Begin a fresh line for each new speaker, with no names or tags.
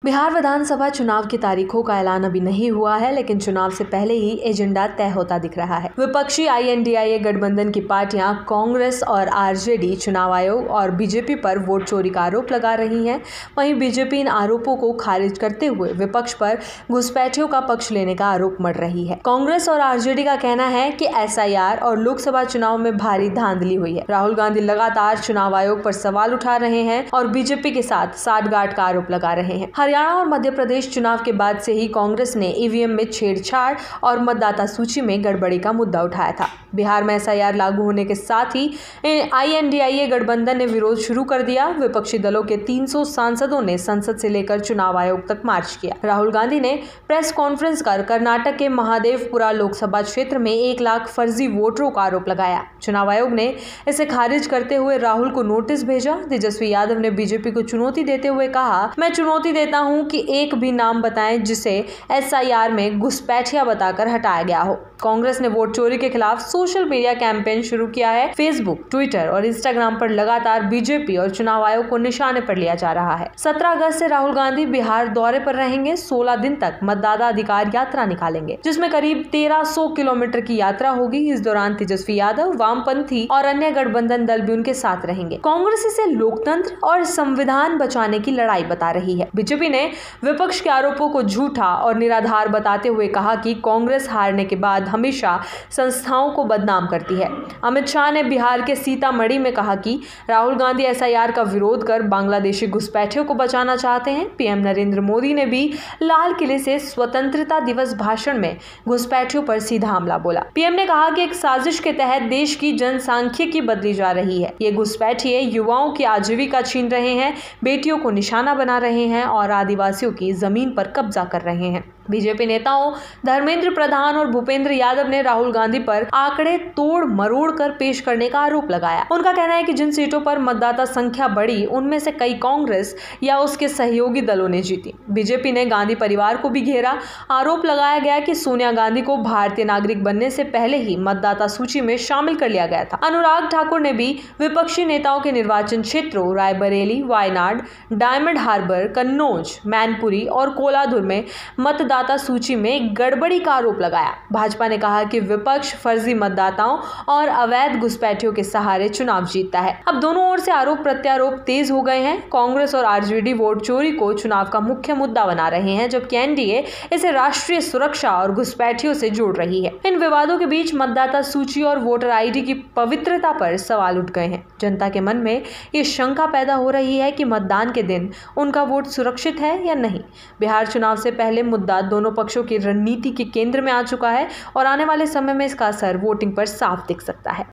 बिहार विधानसभा चुनाव की तारीखों का ऐलान अभी नहीं हुआ है, लेकिन चुनाव से पहले ही एजेंडा तय होता दिख रहा है। विपक्षी INDIA गठबंधन की पार्टियां कांग्रेस और RJD चुनाव आयोग और बीजेपी पर वोट चोरी का आरोप लगा रही हैं। वहीं बीजेपी इन आरोपों को खारिज करते हुए विपक्ष पर घुसपैठियों का पक्ष लेने का आरोप मढ़ रही है। कांग्रेस और RJD का कहना है कि SIR और लोकसभा चुनाव में भारी धांधली हुई है। राहुल गांधी लगातार चुनाव आयोग पर सवाल उठा रहे हैं और बीजेपी के साथ साठगांठ का आरोप लगा रहे हैं। हरियाणा और मध्य प्रदेश चुनाव के बाद से ही कांग्रेस ने EVM में छेड़छाड़ और मतदाता सूची में गड़बड़ी का मुद्दा उठाया था। बिहार में SIR लागू होने के साथ ही INDIA गठबंधन ने विरोध शुरू कर दिया। विपक्षी दलों के 300 सांसदों ने संसद से लेकर चुनाव आयोग तक मार्च किया। राहुल गांधी ने प्रेस कॉन्फ्रेंस कर कर्नाटक के महादेवपुरा लोकसभा क्षेत्र में 1 लाख फर्जी वोटरों का आरोप लगाया। चुनाव आयोग ने इसे खारिज करते हुए राहुल को नोटिस भेजा। तेजस्वी यादव ने बीजेपी को चुनौती देते हुए कहा, मैं चुनौती देता हूं कि एक भी नाम बताएं जिसे SIR में घुसपैठिया बताकर हटाया गया हो। कांग्रेस ने वोट चोरी के खिलाफ सोशल मीडिया कैंपेन शुरू किया है। फेसबुक, ट्विटर और इंस्टाग्राम पर लगातार बीजेपी और चुनाव आयोग को निशाने पर लिया जा रहा है। 17 अगस्त से राहुल गांधी बिहार दौरे पर रहेंगे। 16 दिन तक मतदाता अधिकार यात्रा निकालेंगे, जिसमें करीब 1300 किलोमीटर की यात्रा होगी। इस दौरान तेजस्वी यादव, वामपंथी और अन्य गठबंधन दल भी उनके साथ रहेंगे। कांग्रेस इसे लोकतंत्र और संविधान बचाने की लड़ाई बता रही है। बीजेपी ने विपक्ष के आरोपों को झूठा और निराधार बताते हुए कहा कि कांग्रेस हारने के बाद हमेशा संस्थाओं को बदनाम करती है। अमित शाह ने बिहार के सीतामढ़ी में कहा कि राहुल गांधी SIR का विरोध कर बांग्लादेशी घुसपैठियों को बचाना चाहते हैं। PM नरेंद्र मोदी ने भी लाल किले से स्वतंत्रता दिवस भाषण में घुसपैठियों पर सीधा हमला बोला। PM ने कहा कि एक साजिश के तहत देश की जनसांख्यिकी बदली जा रही है। ये घुसपैठिए युवाओं की आजीविका छीन रहे हैं, बेटियों को निशाना बना रहे हैं और आदिवासियों की जमीन पर कब्जा कर रहे हैं। बीजेपी नेताओं धर्मेंद्र प्रधान और भूपेंद्र यादव ने राहुल गांधी पर आंकड़े तोड़ मरोड़ कर पेश करने का आरोप लगाया। उनका कहना है कि जिन सीटों पर मतदाता संख्या बढ़ी, उनमें से कई कांग्रेस या उसके सहयोगी दलों ने जीती। बीजेपी ने गांधी परिवार को भी घेरा। आरोप लगाया गया कि सोनिया गांधी को भारतीय नागरिक बनने से पहले ही मतदाता सूची में शामिल कर लिया गया था। अनुराग ठाकुर ने भी विपक्षी नेताओं के निर्वाचन क्षेत्रों रायबरेली, वायनाड, डायमंड हार्बर, कन्नौज, मैनपुरी और कोलाधुर में मतदाता सूची में गड़बड़ी का आरोप लगाया। भाजपा ने कहा कि विपक्ष फर्जी मतदाताओं और अवैध घुसपैठियों के सहारे चुनाव जीतता है। अब दोनों ओर से आरोप प्रत्यारोप तेज हो गए हैं। कांग्रेस और RJD वोट चोरी को चुनाव का मुख्य मुद्दा बना रहे हैं, जबकि NDA इसे राष्ट्रीय सुरक्षा और घुसपैठियों से जोड़ रही है। इन विवादों के बीच मतदाता सूची और वोटर ID की पवित्रता पर सवाल उठ गए हैं। जनता के मन में ये शंका पैदा हो रही है कि मतदान के दिन उनका वोट सुरक्षित है या नहीं। बिहार चुनाव से पहले मुद्दा दोनों पक्षों की रणनीति के केंद्र में आ चुका है और आने वाले समय में इसका असर वोटिंग पर साफ दिख सकता है।